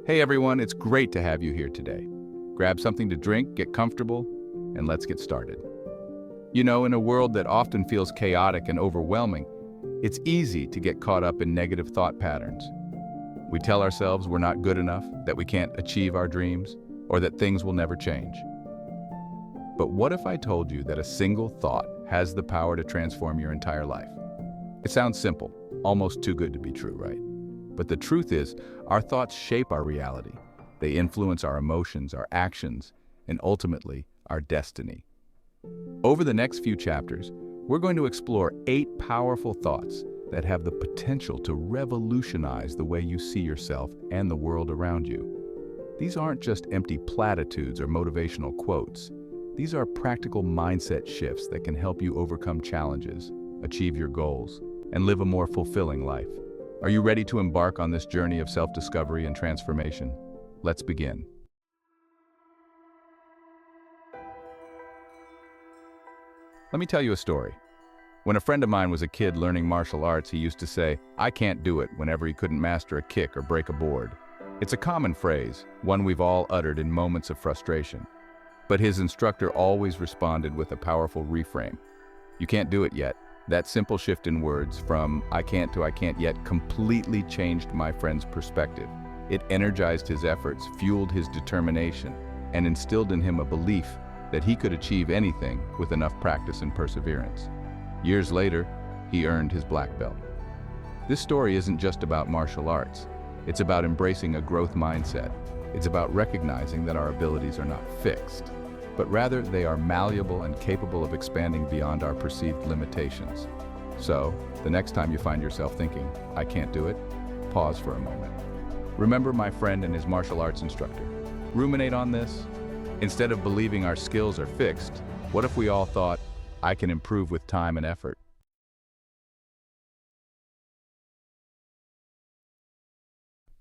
Hey everyone, it's great to have you here today. Grab something to drink, get comfortable, and let's get started. You know, in a world that often feels chaotic and overwhelming, it's easy to get caught up in negative thought patterns. We tell ourselves we're not good enough, that we can't achieve our dreams, or that things will never change. But what if I told you that a single thought has the power to transform your entire life? It sounds simple, almost too good to be true, right? But the truth is, our thoughts shape our reality. They influence our emotions, our actions, and ultimately, our destiny. Over the next few chapters, we're going to explore 8 powerful thoughts that have the potential to revolutionize the way you see yourself and the world around you. These aren't just empty platitudes or motivational quotes. These are practical mindset shifts that can help you overcome challenges, achieve your goals, and live a more fulfilling life. Are you ready to embark on this journey of self-discovery and transformation? Let's begin. Let me tell you a story. When a friend of mine was a kid learning martial arts, he used to say, "I can't do it," whenever he couldn't master a kick or break a board. It's a common phrase, one we've all uttered in moments of frustration. But his instructor always responded with a powerful reframe. "You can't do it yet." That simple shift in words from "I can't" to "I can't yet" completely changed my friend's perspective. It energized his efforts, fueled his determination, and instilled in him a belief that he could achieve anything with enough practice and perseverance. Years later, he earned his black belt. This story isn't just about martial arts. It's about embracing a growth mindset. It's about recognizing that our abilities are not fixed, but rather they are malleable and capable of expanding beyond our perceived limitations. So, the next time you find yourself thinking, "I can't do it," pause for a moment. Remember my friend and his martial arts instructor. Ruminate on this. Instead of believing our skills are fixed, what if we all thought, "I can improve with time and effort"?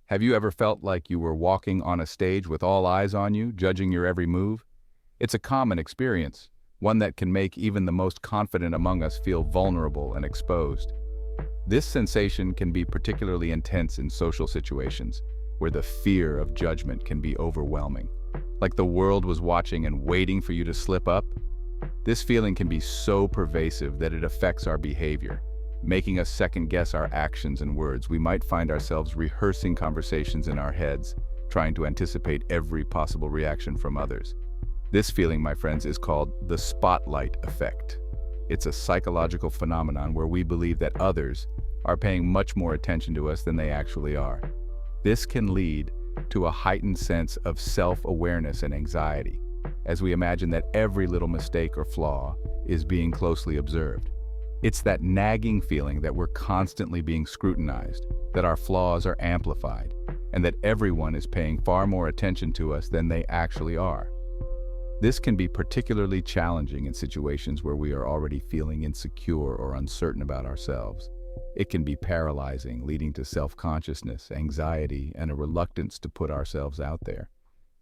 Have you ever felt like you were walking on a stage with all eyes on you, judging your every move? It's a common experience, one that can make even the most confident among us feel vulnerable and exposed. This sensation can be particularly intense in social situations, where the fear of judgment can be overwhelming. Like the world was watching and waiting for you to slip up. This feeling can be so pervasive that it affects our behavior, making us second-guess our actions and words. We might find ourselves rehearsing conversations in our heads, trying to anticipate every possible reaction from others. This feeling, my friends, is called the spotlight effect. It's a psychological phenomenon where we believe that others are paying much more attention to us than they actually are. This can lead to a heightened sense of self-awareness and anxiety, as we imagine that every little mistake or flaw is being closely observed. It's that nagging feeling that we're constantly being scrutinized, that our flaws are amplified, and that everyone is paying far more attention to us than they actually are. This can be particularly challenging in situations where we are already feeling insecure or uncertain about ourselves. It can be paralyzing, leading to self-consciousness, anxiety, and a reluctance to put ourselves out there.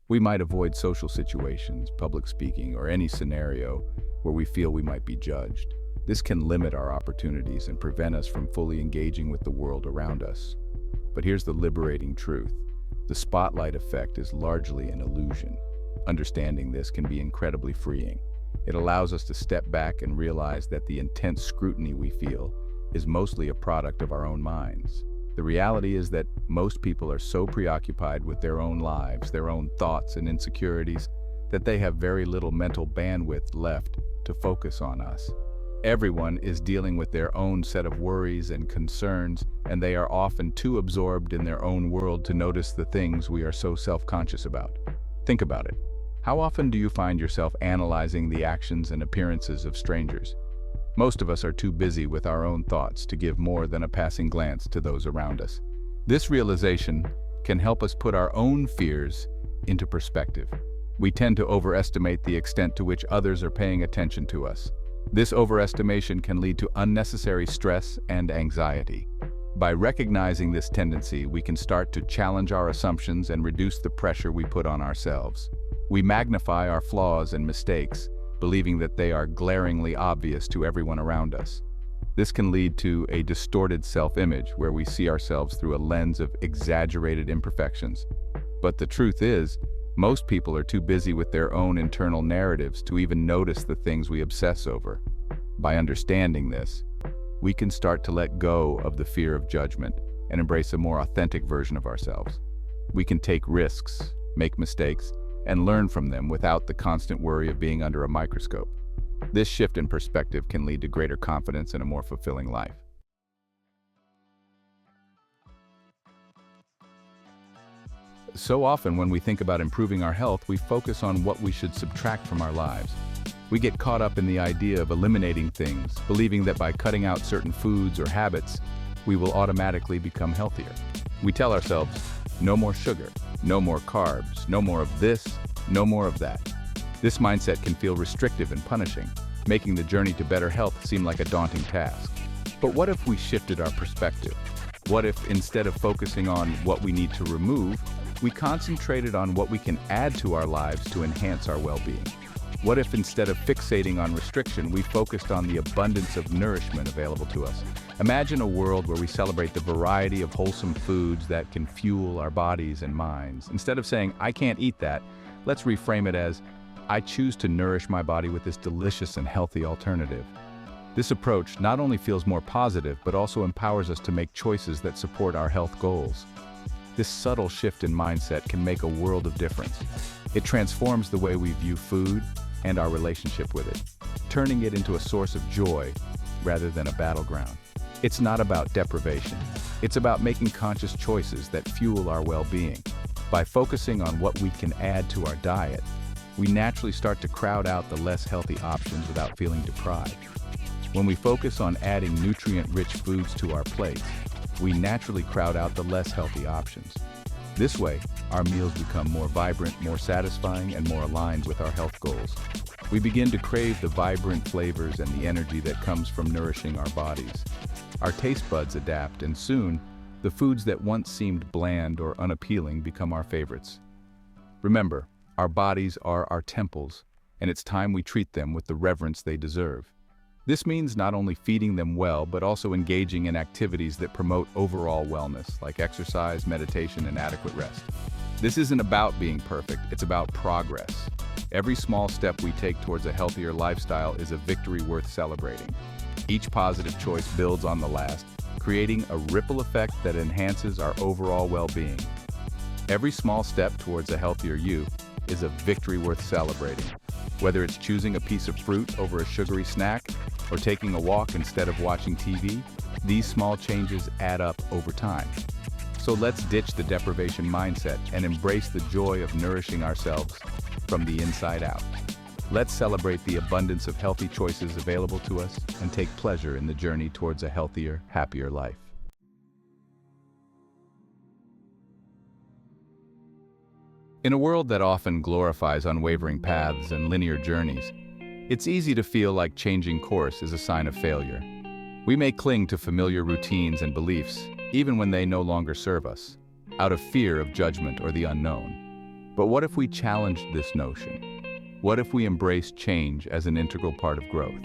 We might avoid social situations, public speaking, or any scenario where we feel we might be judged. This can limit our opportunities and prevent us from fully engaging with the world around us. But here's the liberating truth. The spotlight effect is largely an illusion. Understanding this can be incredibly freeing. It allows us to step back and realize that the intense scrutiny we feel is mostly a product of our own minds. The reality is that most people are so preoccupied with their own lives, their own thoughts and insecurities, that they have very little mental bandwidth left to focus on us. Everyone is dealing with their own set of worries and concerns, and they are often too absorbed in their own world to notice the things we are so self-conscious about. Think about it. How often do you find yourself analyzing the actions and appearances of strangers? Most of us are too busy with our own thoughts to give more than a passing glance to those around us. This realization can help us put our own fears into perspective. We tend to overestimate the extent to which others are paying attention to us. This overestimation can lead to unnecessary stress and anxiety. By recognizing this tendency, we can start to challenge our assumptions and reduce the pressure we put on ourselves. We magnify our flaws and mistakes, believing that they are glaringly obvious to everyone around us. This can lead to a distorted self-image where we see ourselves through a lens of exaggerated imperfections. But the truth is, most people are too busy with their own internal narratives to even notice the things we obsess over. By understanding this, we can start to let go of the fear of judgment and embrace a more authentic version of ourselves. We can take risks, make mistakes, and learn from them without the constant worry of being under a microscope. This shift in perspective can lead to greater confidence and a more fulfilling life. So often when we think about improving our health, we focus on what we should subtract from our lives. We get caught up in the idea of eliminating things, believing that by cutting out certain foods or habits, we will automatically become healthier. We tell ourselves, no more sugar, no more carbs, no more of this, no more of that. This mindset can feel restrictive and punishing, making the journey to better health seem like a daunting task. But what if we shifted our perspective? What if, instead of focusing on what we need to remove, we concentrated on what we can add to our lives to enhance our well-being? What if, instead of fixating on restriction, we focused on the abundance of nourishment available to us? Imagine a world where we celebrate the variety of wholesome foods that can fuel our bodies and minds. Instead of saying, I can't eat that, let's reframe it as, I choose to nourish my body with this delicious and healthy alternative. This approach not only feels more positive, but also empowers us to make choices that support our health goals. This subtle shift in mindset can make a world of difference. It transforms the way we view food and our relationship with it, turning it into a source of joy rather than a battleground. It's not about deprivation. It's about making conscious choices that fuel our well-being. By focusing on what we can add to our diet, we naturally start to crowd out the less healthy options without feeling deprived. When we focus on adding nutrient-rich foods to our plates, we naturally crowd out the less healthy options. This way, our meals become more vibrant, more satisfying, and more aligned with our health goals. We begin to crave the vibrant flavors and the energy that comes from nourishing our bodies. Our taste buds adapt, and soon, the foods that once seemed bland or unappealing become our favorites. Remember, our bodies are our temples, and it's time we treat them with the reverence they deserve. This means not only feeding them well, but also engaging in activities that promote overall wellness, like exercise, meditation, and adequate rest. This isn't about being perfect, it's about progress. Every small step we take towards a healthier lifestyle is a victory worth celebrating. Each positive choice builds on the last, creating a ripple effect that enhances our overall well-being. Every small step towards a healthier you is a victory worth celebrating. Whether it's choosing a piece of fruit over a sugary snack or taking a walk instead of watching TV, these small changes add up over time. So let's ditch the deprivation mindset and embrace the joy of nourishing ourselves from the inside out. Let's celebrate the abundance of healthy choices available to us and take pleasure in the journey towards a healthier, happier life. In a world that often glorifies unwavering paths and linear journeys, it's easy to feel like changing course is a sign of failure. We may cling to familiar routines and beliefs, even when they no longer serve us, out of fear of judgment or the unknown. But what if we challenged this notion? What if we embraced change as an integral part of growth?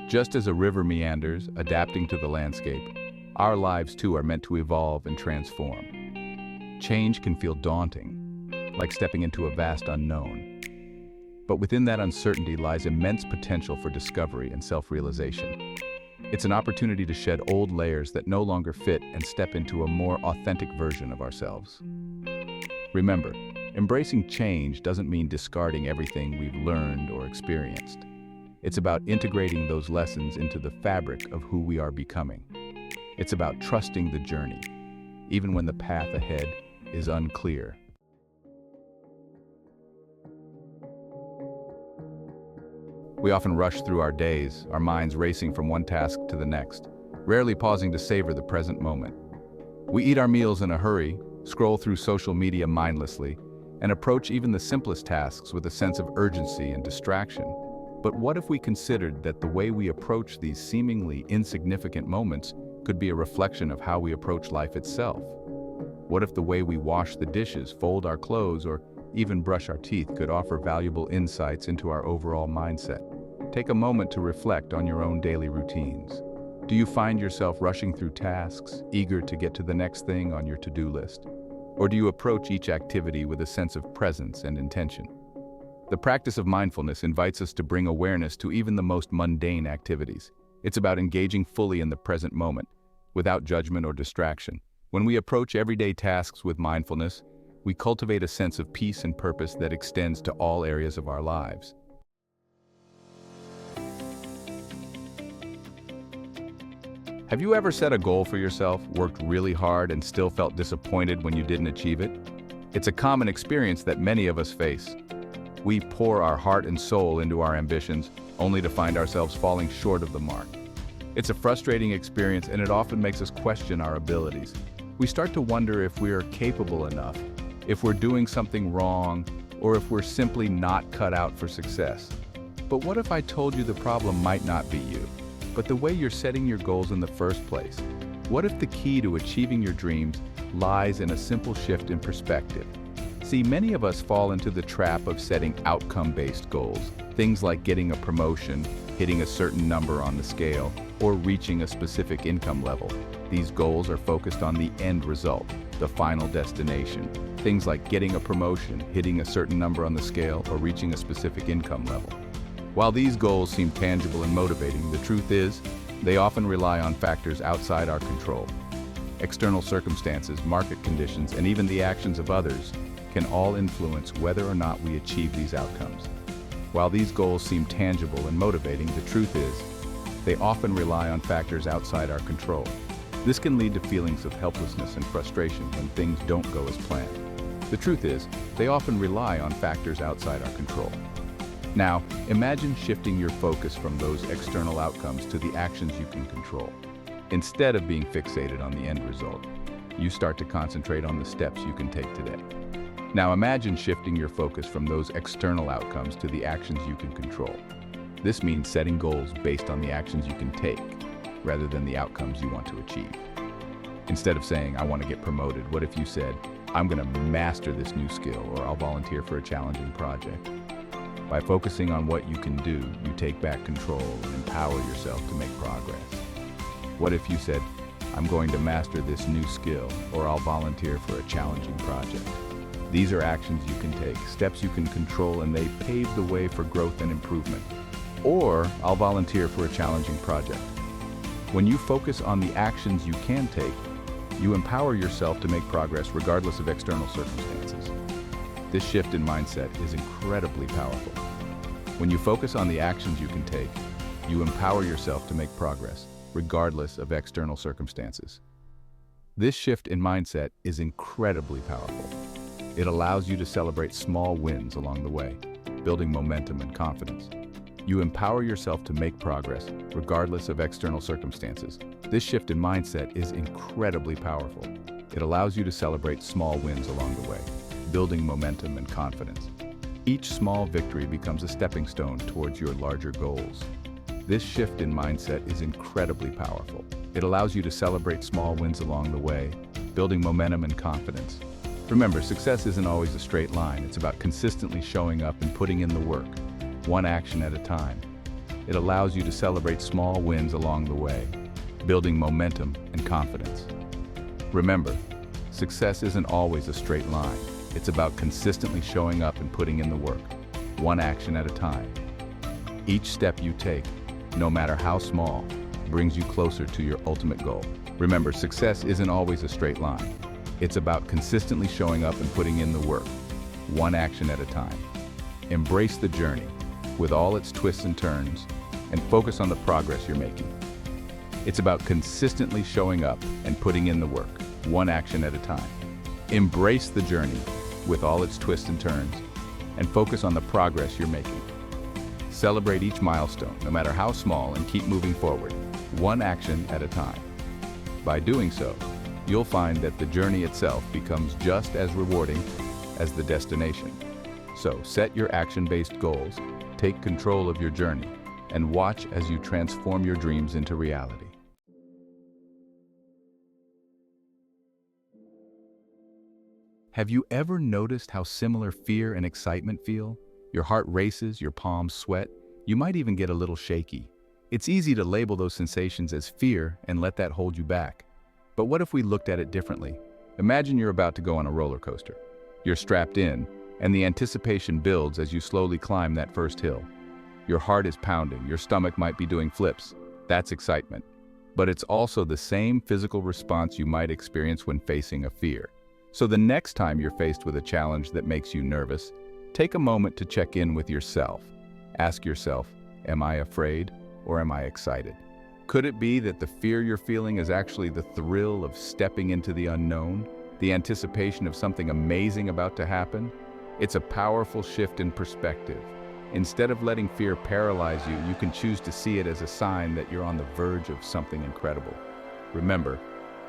Just as a river meanders, adapting to the landscape, our lives too are meant to evolve and transform. Change can feel daunting, like stepping into a vast unknown. But within that uncertainty lies immense potential for discovery and self-realization. It's an opportunity to shed old layers that no longer fit and step into a more authentic version of ourselves. Remember, embracing change doesn't mean discarding everything we've learned or experienced. It's about integrating those lessons into the fabric of who we are becoming. It's about trusting the journey, even when the path ahead is unclear. We often rush through our days, our minds racing from one task to the next, rarely pausing to savor the present moment. We eat our meals in a hurry, scroll through social media mindlessly, and approach even the simplest tasks with a sense of urgency and distraction. But what if we considered that the way we approach these seemingly insignificant moments could be a reflection of how we approach life itself? What if the way we wash the dishes, fold our clothes, or even brush our teeth could offer valuable insights into our overall mindset? Take a moment to reflect on your own daily routines. Do you find yourself rushing through tasks, eager to get to the next thing on your to-do list? Or do you approach each activity with a sense of presence and intention? The practice of mindfulness invites us to bring awareness to even the most mundane activities. It's about engaging fully in the present moment, without judgment or distraction. When we approach everyday tasks with mindfulness, we cultivate a sense of peace and purpose that extends to all areas of our lives. Have you ever set a goal for yourself, worked really hard, and still felt disappointed when you didn't achieve it? It's a common experience that many of us face. We pour our heart and soul into our ambitions, only to find ourselves falling short of the mark. It's a frustrating experience, and it often makes us question our abilities. We start to wonder if we are capable enough, if we're doing something wrong, or if we're simply not cut out for success. But what if I told you the problem might not be you, but the way you're setting your goals in the first place? What if the key to achieving your dreams lies in a simple shift in perspective? See, many of us fall into the trap of setting outcome-based goals, things like getting a promotion, hitting a certain number on the scale, or reaching a specific income level. These goals are focused on the end result, the final destination. Things like getting a promotion, hitting a certain number on the scale, or reaching a specific income level. While these goals seem tangible and motivating, the truth is, they often rely on factors outside our control. External circumstances, market conditions, and even the actions of others can all influence whether or not we achieve these outcomes. While these goals seem tangible and motivating, the truth is, they often rely on factors outside our control. This can lead to feelings of helplessness and frustration when things don't go as planned. The truth is, they often rely on factors outside our control. Now, imagine shifting your focus from those external outcomes to the actions you can control. Instead of being fixated on the end result, you start to concentrate on the steps you can take today. Now imagine shifting your focus from those external outcomes to the actions you can control. This means setting goals based on the actions you can take, rather than the outcomes you want to achieve. Instead of saying, I want to get promoted, what if you said, I'm going to master this new skill, or I'll volunteer for a challenging project? By focusing on what you can do, you take back control and empower yourself to make progress. What if you said, I'm going to master this new skill, or I'll volunteer for a challenging project? These are actions you can take, steps you can control, and they pave the way for growth and improvement. Or, I'll volunteer for a challenging project. When you focus on the actions you can take, you empower yourself to make progress regardless of external circumstances. This shift in mindset is incredibly powerful. When you focus on the actions you can take, you empower yourself to make progress regardless of external circumstances. This shift in mindset is incredibly powerful. It allows you to celebrate small wins along the way, building momentum and confidence. You empower yourself to make progress, regardless of external circumstances. This shift in mindset is incredibly powerful. It allows you to celebrate small wins along the way, building momentum and confidence. Each small victory becomes a stepping stone towards your larger goals. This shift in mindset is incredibly powerful. It allows you to celebrate small wins along the way, building momentum and confidence. Remember, success isn't always a straight line. It's about consistently showing up and putting in the work, one action at a time. It allows you to celebrate small wins along the way, building momentum and confidence. Remember, success isn't always a straight line. It's about consistently showing up and putting in the work, one action at a time. Each step you take, no matter how small, brings you closer to your ultimate goal. Remember, success isn't always a straight line. It's about consistently showing up and putting in the work, one action at a time. Embrace the journey, with all its twists and turns, and focus on the progress you're making. It's about consistently showing up and putting in the work, one action at a time. Embrace the journey, with all its twists and turns, and focus on the progress you're making. Celebrate each milestone, no matter how small, and keep moving forward, one action at a time. By doing so, you'll find that the journey itself becomes just as rewarding as the destination. So set your action-based goals, take control of your journey, and watch as you transform your dreams into reality. Have you ever noticed how similar fear and excitement feel? Your heart races, your palms sweat, you might even get a little shaky. It's easy to label those sensations as fear and let that hold you back. But what if we looked at it differently? Imagine you're about to go on a roller coaster. You're strapped in, and the anticipation builds as you slowly climb that first hill. Your heart is pounding, your stomach might be doing flips. That's excitement. But it's also the same physical response you might experience when facing a fear. So the next time you're faced with a challenge that makes you nervous, take a moment to check in with yourself. Ask yourself, am I afraid or am I excited? Could it be that the fear you're feeling is actually the thrill of stepping into the unknown, the anticipation of something amazing about to happen? It's a powerful shift in perspective. Instead of letting fear paralyze you, you can choose to see it as a sign that you're on the verge of something incredible. Remember,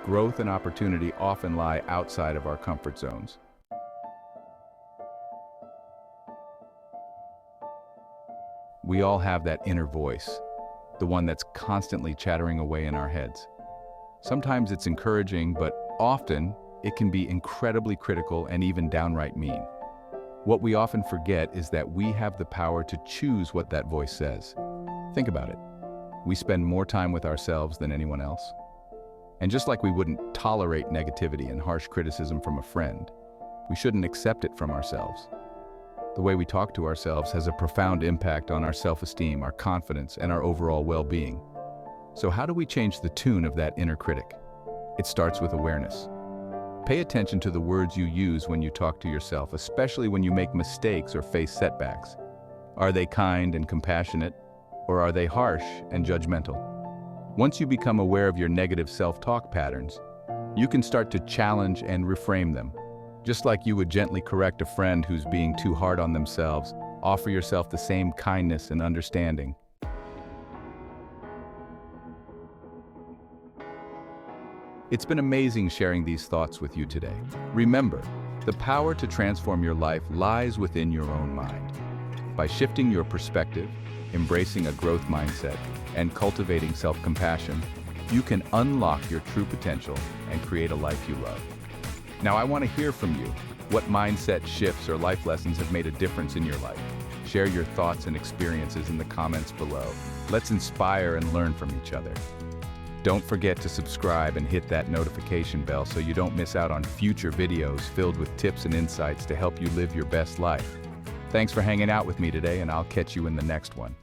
growth and opportunity often lie outside of our comfort zones. We all have that inner voice, the one that's constantly chattering away in our heads. Sometimes it's encouraging, but often it can be incredibly critical and even downright mean. What we often forget is that we have the power to choose what that voice says. Think about it. We spend more time with ourselves than anyone else. And just like we wouldn't tolerate negativity and harsh criticism from a friend, we shouldn't accept it from ourselves. The way we talk to ourselves has a profound impact on our self-esteem, our confidence, and our overall well-being. So how do we change the tune of that inner critic? It starts with awareness. Pay attention to the words you use when you talk to yourself, especially when you make mistakes or face setbacks. Are they kind and compassionate, or are they harsh and judgmental? Once you become aware of your negative self-talk patterns, you can start to challenge and reframe them. Just like you would gently correct a friend who's being too hard on themselves, offer yourself the same kindness and understanding. It's been amazing sharing these thoughts with you today. Remember, the power to transform your life lies within your own mind. By shifting your perspective, embracing a growth mindset, and cultivating self-compassion, you can unlock your true potential and create a life you love. Now, I want to hear from you. What mindset shifts or life lessons have made a difference in your life? Share your thoughts and experiences in the comments below. Let's inspire and learn from each other. Don't forget to subscribe and hit that notification bell so you don't miss out on future videos filled with tips and insights to help you live your best life. Thanks for hanging out with me today, and I'll catch you in the next one.